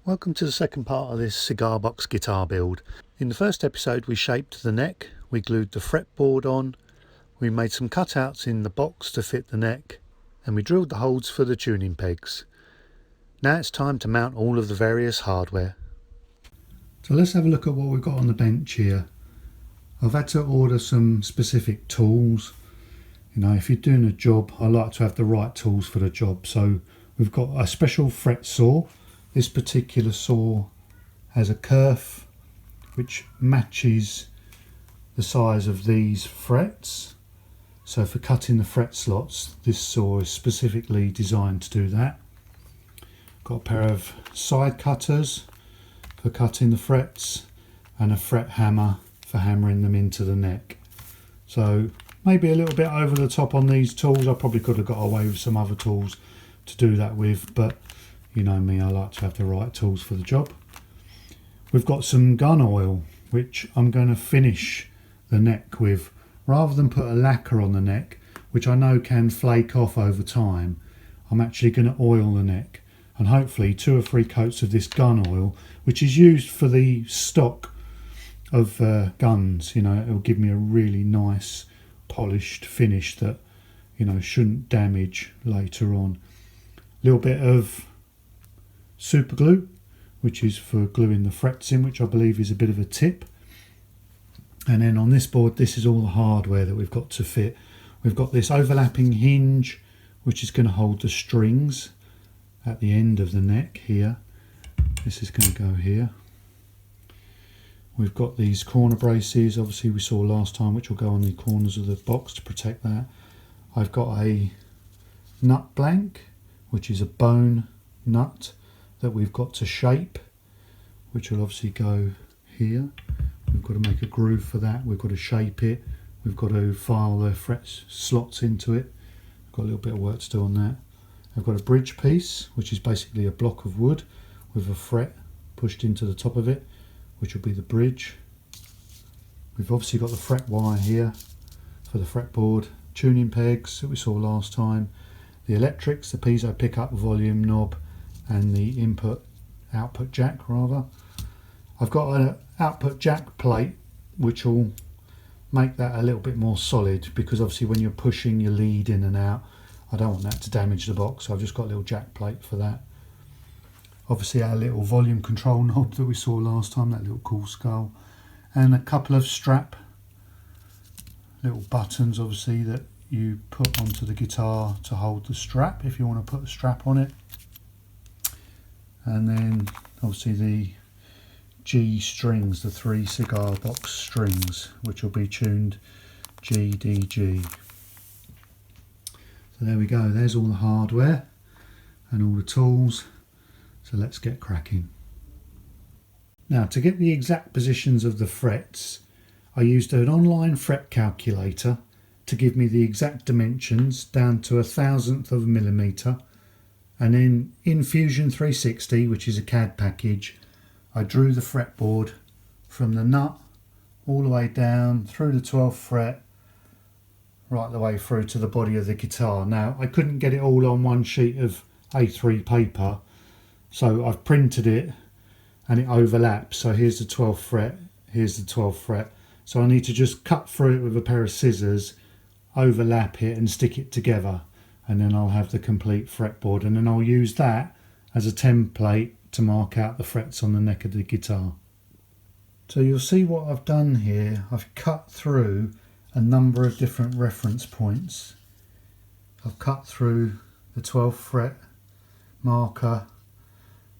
Welcome to the second part of this cigar box guitar build. In the first episode we shaped the neck, we glued the fretboard on, we made some cutouts in the box to fit the neck, and we drilled the holes for the tuning pegs. Now it's time to mount all of the various hardware. So let's have a look at what we've got on the bench here. I've had to order some specific tools. You know, if you're doing a job, I like to have the right tools for the job. So we've got a special fret saw. This particular saw has a kerf which matches the size of these frets. So for cutting the fret slots, this saw is specifically designed to do that. Got a pair of side cutters for cutting the frets and a fret hammer for hammering them into the neck. So maybe a little bit over the top on these tools. I probably could have got away with some other tools to do that with, but you know me, I like to have the right tools for the job. We've got some gun oil which I'm going to finish the neck with. Rather than put a lacquer on the neck, which I know can flake off over time, I'm actually going to oil the neck, and hopefully 2 or 3 coats of this gun oil, which is used for the stock of guns. You know, it'll give me a really nice polished finish that, you know, shouldn't damage later on. A little bit of super glue, which is for gluing the frets in, which I believe is a bit of a tip. And then on this board, this is all the hardware that we've got to fit. We've got this overlapping hinge which is going to hold the strings at the end of the neck here. This is going to go here. We've got these corner braces, obviously we saw last time, which will go on the corners of the box to protect that. I've got a nut blank, which is a bone nut that we've got to shape, which will obviously go here. We've got to make a groove for that, we've got to shape it, we've got to file the fret slots into it. Got a little bit of work to do on that. I've got a bridge piece, which is basically a block of wood with a fret pushed into the top of it, which will be the bridge. We've obviously got the fret wire here for the fretboard, tuning pegs that we saw last time, the electrics, the piezo pickup volume knob, and the output jack rather. I've got an output jack plate which will make that a little bit more solid, because obviously when you're pushing your lead in and out, I don't want that to damage the box, so I've just got a little jack plate for that. Obviously our little volume control knob that we saw last time, that little cool skull, and a couple of strap little buttons obviously that you put onto the guitar to hold the strap if you want to put a strap on it. And then obviously the G strings, the 3 cigar box strings, which will be tuned G, D, G. So there we go, there's all the hardware and all the tools. So let's get cracking. Now, to get the exact positions of the frets, I used an online fret calculator to give me the exact dimensions down to 1/1000 of a millimetre. And then in Fusion 360, which is a CAD package, I drew the fretboard from the nut all the way down through the 12th fret, right the way through to the body of the guitar. Now, I couldn't get it all on one sheet of A3 paper, so I've printed it and it overlaps. So here's the 12th fret, here's the 12th fret. So I need to just cut through it with a pair of scissors, overlap it and stick it together. And then I'll have the complete fretboard, and then I'll use that as a template to mark out the frets on the neck of the guitar. So you'll see what I've done here. I've cut through a number of different reference points. I've cut through the 12th fret marker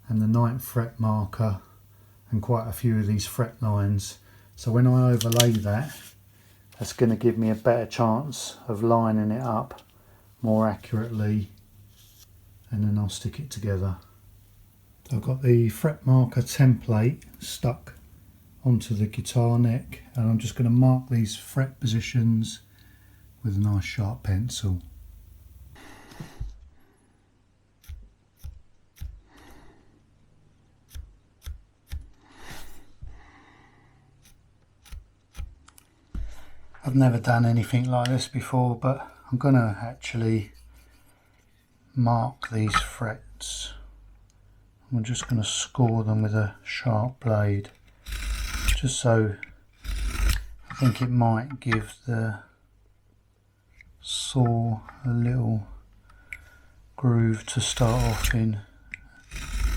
and the 9th fret marker and quite a few of these fret lines. So when I overlay that, that's going to give me a better chance of lining it up more accurately, and then I'll stick it together. So I've got the fret marker template stuck onto the guitar neck, and I'm just going to mark these fret positions with a nice sharp pencil. I've never done anything like this before, but I'm going to actually mark these frets I'm just going to score them with a sharp blade, just so I think it might give the saw a little groove to start off in,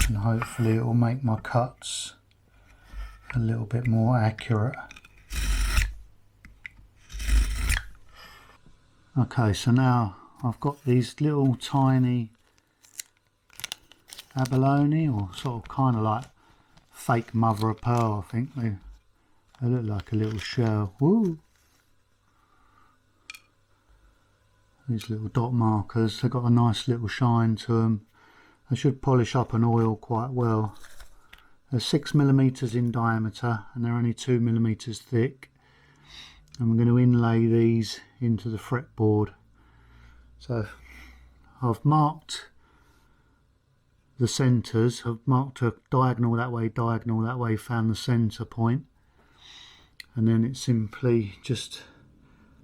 and hopefully it will make my cuts a little bit more accurate. Okay, so now I've got these little tiny abalone, or sort of kind of like fake mother of pearl, I think. They look like a little shell. Woo! These little dot markers, they've got a nice little shine to them. They should polish up and oil quite well. They're 6mm in diameter and they're only 2mm thick. And we're going to inlay these into the fretboard. So I've marked the centres. I've marked a diagonal that way, found the centre point. And then it's simply just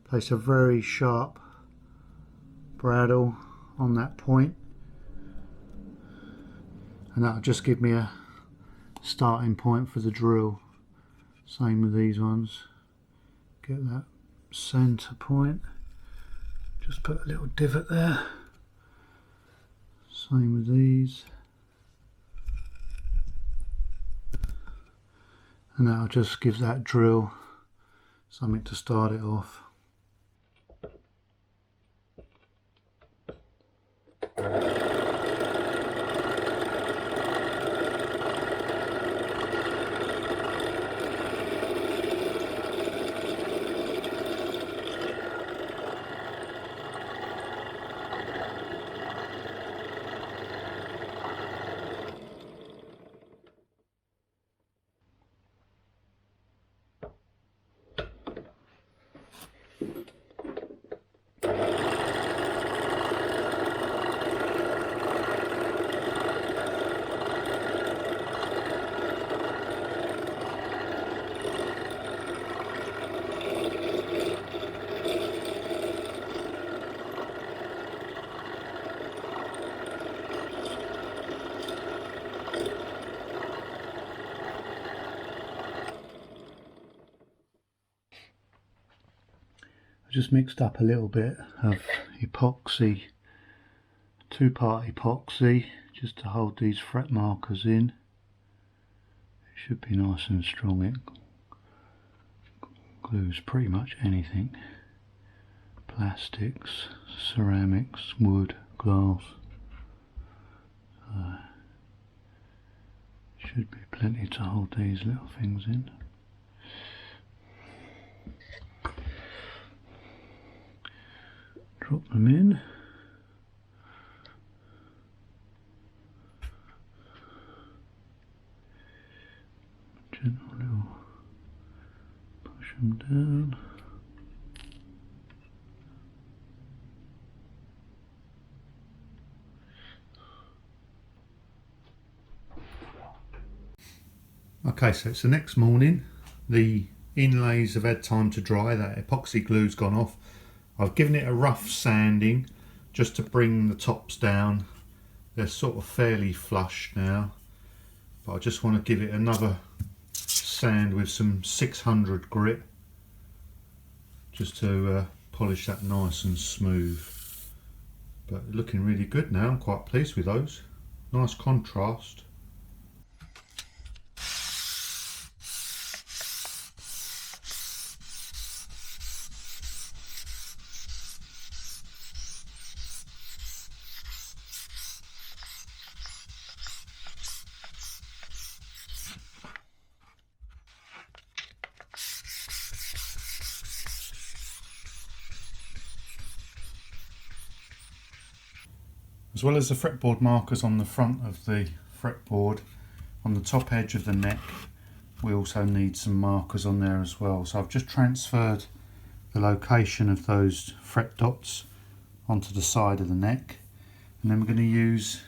place a very sharp bradawl on that point. And that'll just give me a starting point for the drill. Same with these ones. Get that centre point. Just put a little divot there. Same with these. And that'll just give that drill something to start it off. I just mixed up a little bit of epoxy, 2-part epoxy, just to hold these fret markers in. It should be nice and strong. It glues pretty much anything. Plastics, ceramics, wood, glass. Should be plenty to hold these little things in. Drop them in. Gentle little push them down. Okay, so it's the next morning. The inlays have had time to dry. That epoxy glue's gone off. I've given it a rough sanding just to bring the tops down. They're sort of fairly flush now, but I just want to give it another sand with some 600 grit just to polish that nice and smooth. But looking really good now. I'm quite pleased with those. Nice contrast. As well as the fretboard markers on the front of the fretboard, on the top edge of the neck, we also need some markers on there as well. So I've just transferred the location of those fret dots onto the side of the neck, and then we're going to use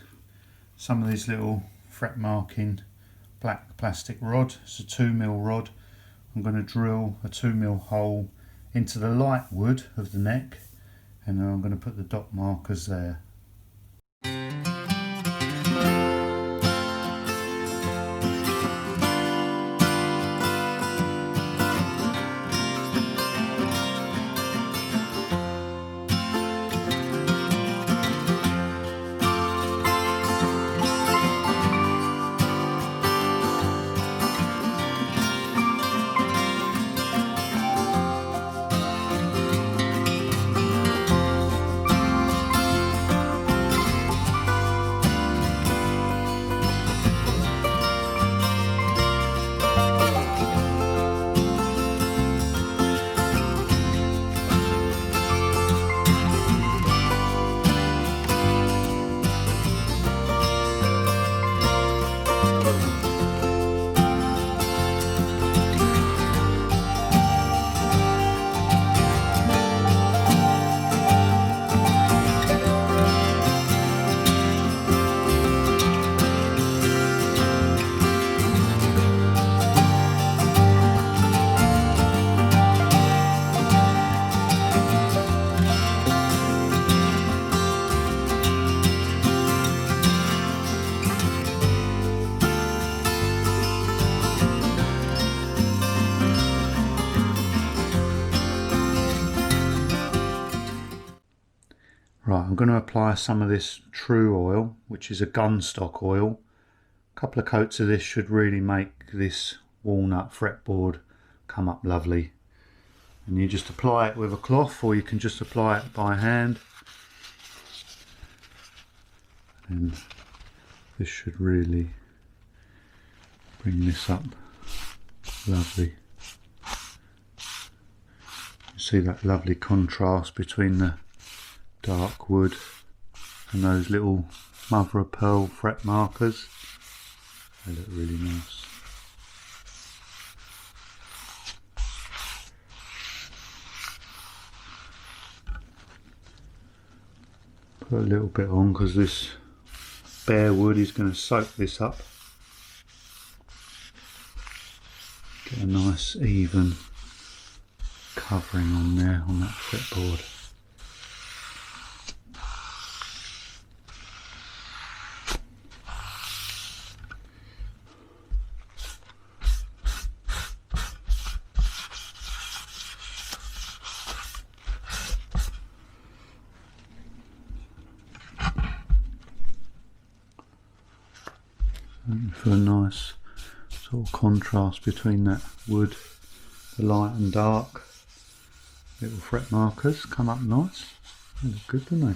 some of these little fret marking black plastic rod. It's a 2mm rod. I'm going to drill a 2mm hole into the light wood of the neck, and then I'm going to put the dot markers there. I'm going to apply some of this True oil, which is a gunstock oil. A couple of coats of this should really make this walnut fretboard come up lovely. And you just apply it with a cloth, or you can just apply it by hand. And this should really bring this up lovely. You see that lovely contrast between the dark wood and those little mother of pearl fret markers. They look really nice. Put a little bit on because this bare wood is going to soak this up. Get a nice even covering on there on that fretboard. For a nice sort of contrast between that wood, the light and dark. Little fret markers come up nice. They look good, don't they?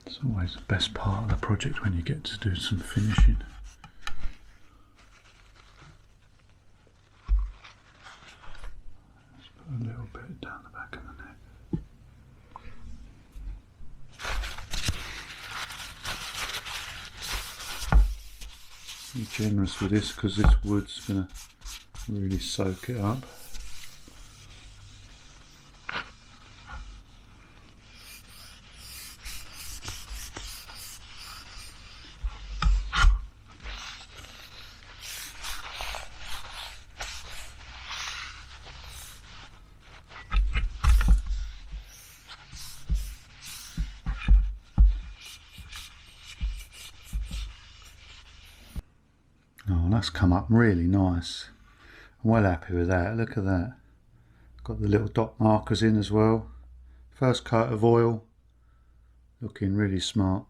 It's always the best part of the project when you get to do some finishing. Let's put a little bit down the back of the neck. Be generous with this because this wood's going to really soak it up. Oh, that's come up really nice. I'm well happy with that. Look at that. Got the little dot markers in as well. First coat of oil. Looking really smart.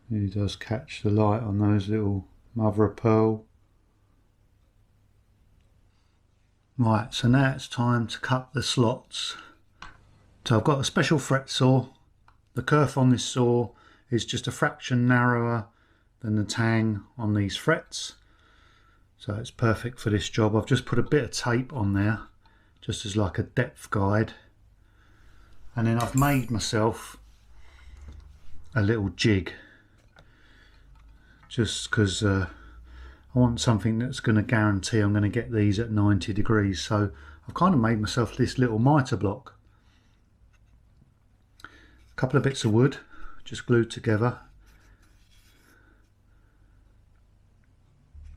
Really does catch the light on those little mother of pearl. Right, so now it's time to cut the slots. So I've got a special fret saw. The kerf on this saw is just a fraction narrower than the tang on these frets. So it's perfect for this job. I've just put a bit of tape on there, just as like a depth guide. And then I've made myself a little jig, just because I want something that's going to guarantee I'm going to get these at 90 degrees. So I've kind of made myself this little mitre block. A couple of bits of wood just glued together.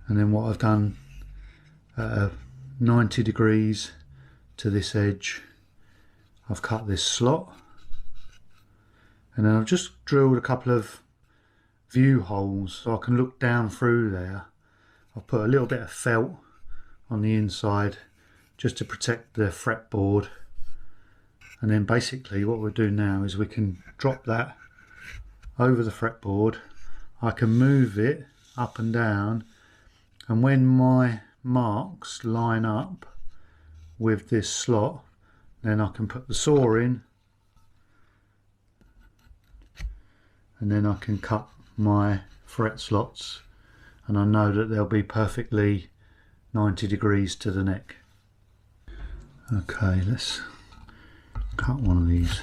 And then what I've done, 90 degrees to this edge, I've cut this slot. And then I've just drilled a couple of view holes so I can look down through there. I've put a little bit of felt on the inside just to protect the fretboard. And then basically what we'll do now is we can drop that over the fretboard. I can move it up and down, and when my marks line up with this slot, then I can put the saw in, and then I can cut my fret slots, and I know that they'll be perfectly 90 degrees to the neck. Okay, let's cut one of these.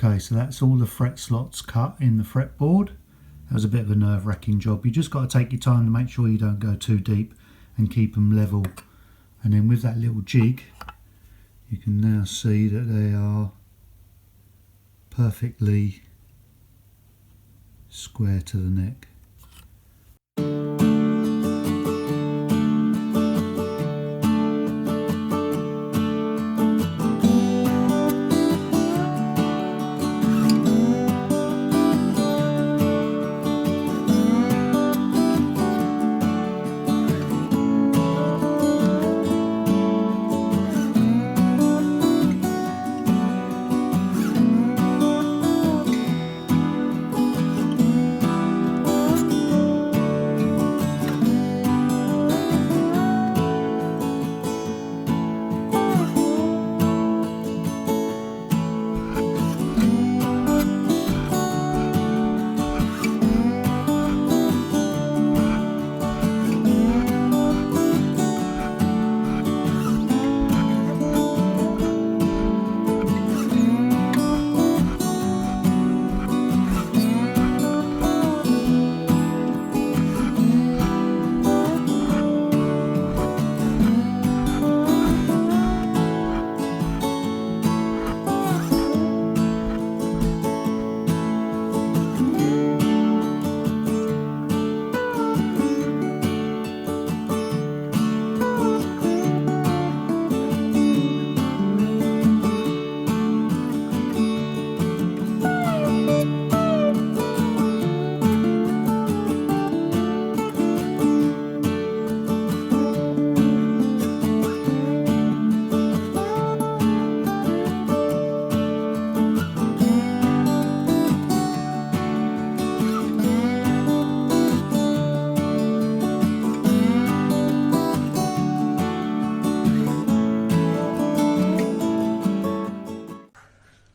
Okay, so that's all the fret slots cut in the fretboard. That was a bit of a nerve-wracking job. You just got to take your time to make sure you don't go too deep and keep them level. And then with that little jig, you can now see that they are perfectly square to the neck.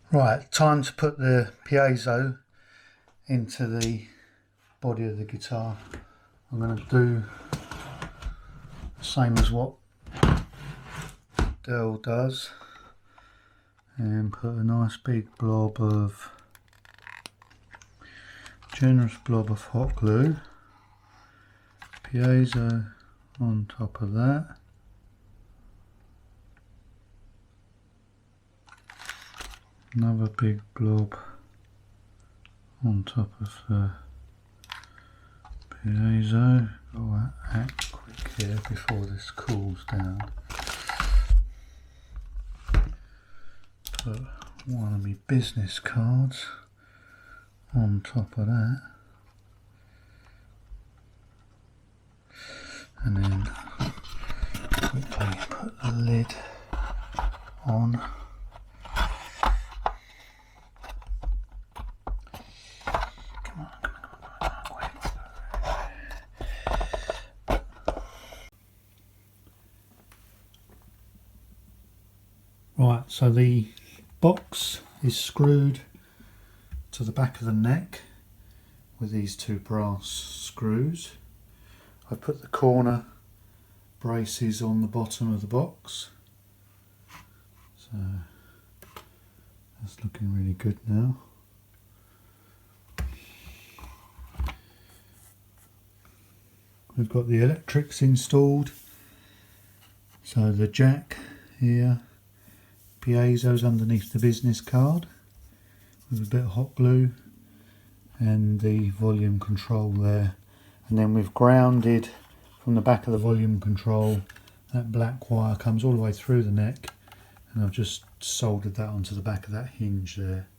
Right, time to put the piezo into the body of the guitar. I'm going to do the same as what Dell does and put a nice big blob of, generous blob of hot glue, piezo on top of that. Another big blob on top of the piezo. Got to act quick here before this cools down. Put one of my business cards on top of that. And then quickly put the lid on. Right, so the box is screwed to the back of the neck with these two brass screws. I've put the corner braces on the bottom of the box, so that's looking really good now. We've got the electrics installed, so the jack here, piezo's underneath the business card with a bit of hot glue, and the volume control there. And then we've grounded from the back of the volume control, that black wire comes all the way through the neck, and I've just soldered that onto the back of that hinge there.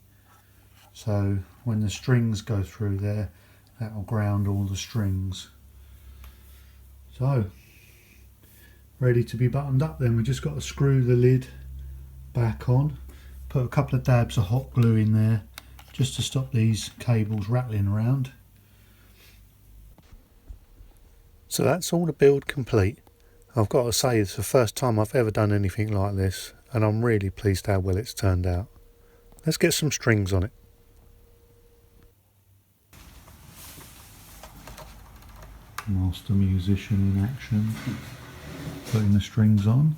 So when the strings go through there, that will ground all the strings. So ready to be buttoned up then. We just got to screw the lid back on, put a couple of dabs of hot glue in there just to stop these cables rattling around. So that's all the build complete. I've got to say it's the first time I've ever done anything like this, and I'm really pleased how well it's turned out. Let's get some strings on it. Master musician in action, putting the strings on.